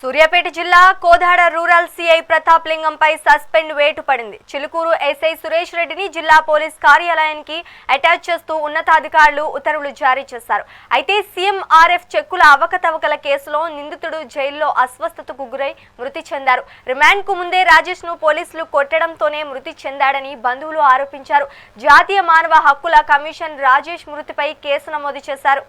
సూర్యాపేట జిల్లా Kodad rural CI Pratap లింగంపై suspend వేటు పడింది. చిలుకూరు ఎస్ఐ సురేష్ రెడ్డిని జిల్లా పోలీస్ కార్యాలయానికి అటాచ్ చేస్తూ ఉన్నతాధికారులు ఉత్తర్వులు జారీ చేశారు. అయితే సీఎంఆర్ఎఫ్ చెక్కుల అవకతవకల కేసులో నిందితుడు జైల్లో అస్వస్థతకు గురై మృతి చెందారు. రిమాండ్ కు ముందే రాజేష్ ను పోలీసులు కొట్టడంతోనే మృతి చెందాడని బంధువులు ఆరోపించారు. జాతీయ మానవ హక్కుల కమిషన్ రాజేష్ మృతిపై కేసు నమోదు చేశారు.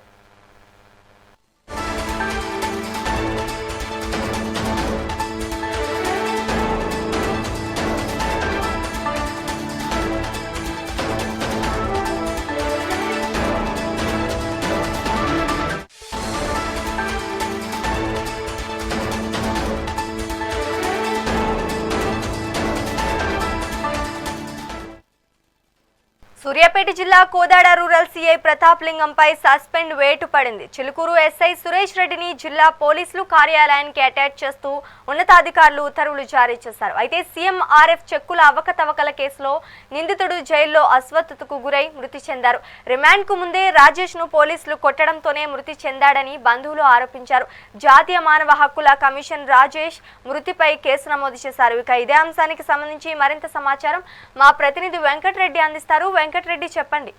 సూర్యాపేట జిల్లా కోదాడ రూరల్ సిఐ ప్రతాప్ లింగంపై సస్పెండ్ వేటు పడింది. చిలుకూరు ఎస్ఐ సురేష్ రెడ్డిని జిల్లా పోలీసులు కార్యాలయానికి అటాచ్ చేస్తూ ఉన్నతాధికారులు ఉత్తర్వులు జారీ చేశారు. అయితే సీఎంఆర్ఎఫ్ చెక్కుల అవకతవకల కేసులో నిందితుడు జైల్లో అస్వస్థతకు గురై మృతి చెందారు. రిమాండ్ కు ముందే రాజేష్ ను పోలీసులు కొట్టడంతోనే మృతి చెందాడని బంధువులు ఆరోపించారు. జాతీయ మానవ హక్కుల కమిషన్ రాజేష్ మృతిపై కేసు నమోదు చేశారు. ఇక ఇదే అంశానికి సంబంధించి మరింత సమాచారం మా ప్రతినిధి వెంకటరెడ్డి అందిస్తారు. వెంకటరెడ్డి చెప్పండి.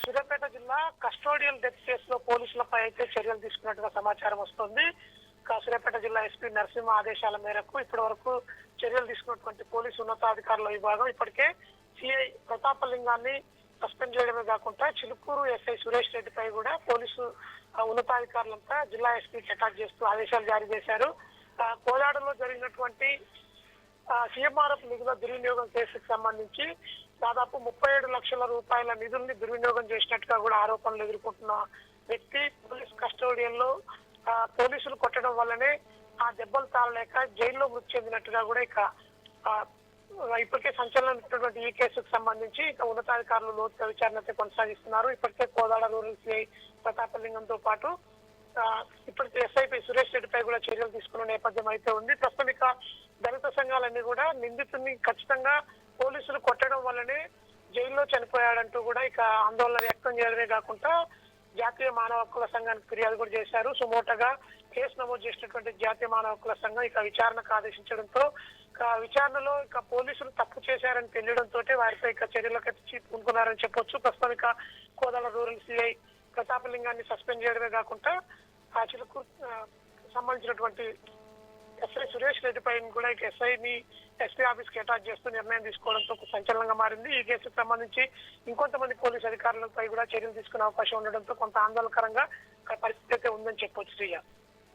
సూర్యాపేట జిల్లా కస్టోడియల్ డెత్ కేసులో పోలీసులపై అయితే చర్యలు తీసుకున్నట్టుగా సమాచారం వస్తుంది. సూర్యాపేట జిల్లా ఎస్పీ నరసింహ ఆదేశాల మేరకు ఇప్పటి వరకు చర్యలు తీసుకున్నటువంటి పోలీసు ఉన్నతాధికారుల విభాగం ఇప్పటికే సిఐ ప్రతాప లింగాన్ని సస్పెండ్ చేయడమే కాకుండా చిలుకూరు ఎస్ఐ సురేష్ రెడ్డిపై కూడా పోలీసు ఉన్నతాధికారులంతా జిల్లా ఎస్పీకి అటాచ్ చేస్తూ ఆదేశాలు జారీ చేశారు. కోదాడలో జరిగినటువంటి సీఎంఆర్ఎఫ్ నిధుల దుర్వినియోగం కేసుకు సంబంధించి దాదాపు 37 లక్షల రూపాయల నిధుల్ని దుర్వినియోగం చేసినట్టుగా కూడా ఆరోపణలు ఎదుర్కొంటున్న వ్యక్తి పోలీస్ కస్టోడియన్లో పోలీసులు కొట్టడం వల్లనే ఆ దెబ్బలు తాళలేక జైల్లో మృతి చెందినట్టుగా కూడా ఇప్పటికే సంచలనటువంటి ఈ కేసుకు సంబంధించి ఉన్నతాధికారులు లోతుగా విచారణ కొనసాగిస్తున్నారు. ఇప్పటికే కోదాడ రూరల్ సిఐ ప్రతాపలింగంతో పాటు ఇప్పటికే ఎస్ఐపై సురేష్ రెడ్డిపై కూడా చర్యలు తీసుకున్న నేపథ్యం అయితే ఉంది. ప్రస్తుతం దళిత సంఘాలన్నీ కూడా నిందితుడిని ఖచ్చితంగా పోలీసులు కొట్టడం వల్లనే జైల్లో చనిపోయాడంటూ కూడా ఆందోళన వ్యక్తం చేయడమే కాకుండా జాతీయ మానవ హక్కుల సంఘానికి ఫిర్యాదు కూడా చేశారు. సుమోటగా కేసు నమోదు చేసినటువంటి జాతీయ మానవ హక్కుల సంఘం విచారణకు ఆదేశించడంతో విచారణలో పోలీసులు తప్పు చేశారని తెలియడంతో వారిపై చర్యలకు పూనుకున్నారని చెప్పొచ్చు. ప్రస్తుతం కోదాడ రూరల్ సిఐ ప్రతాపలింగాన్ని సస్పెండ్ చేయడమే కాకుండా చిలుకూరు సంబంధించినటువంటి ఎస్ఐ సురేష్ రెడ్డి పై కూడా ఎస్ఐని ఎస్పీ ఆఫీస్ కి అటాచ్ చేస్తూ నిర్ణయం తీసుకోవడంతో సంచలనంగా మారింది. ఈ కేసుకు సంబంధించి ఇంకొంతమంది పోలీసు అధికారులపై కూడా చర్యలు తీసుకునే అవకాశం ఉండడంతో కొంత ఆందోళనకరంగా పరిస్థితి అయితే ఉందని చెప్పొచ్చు.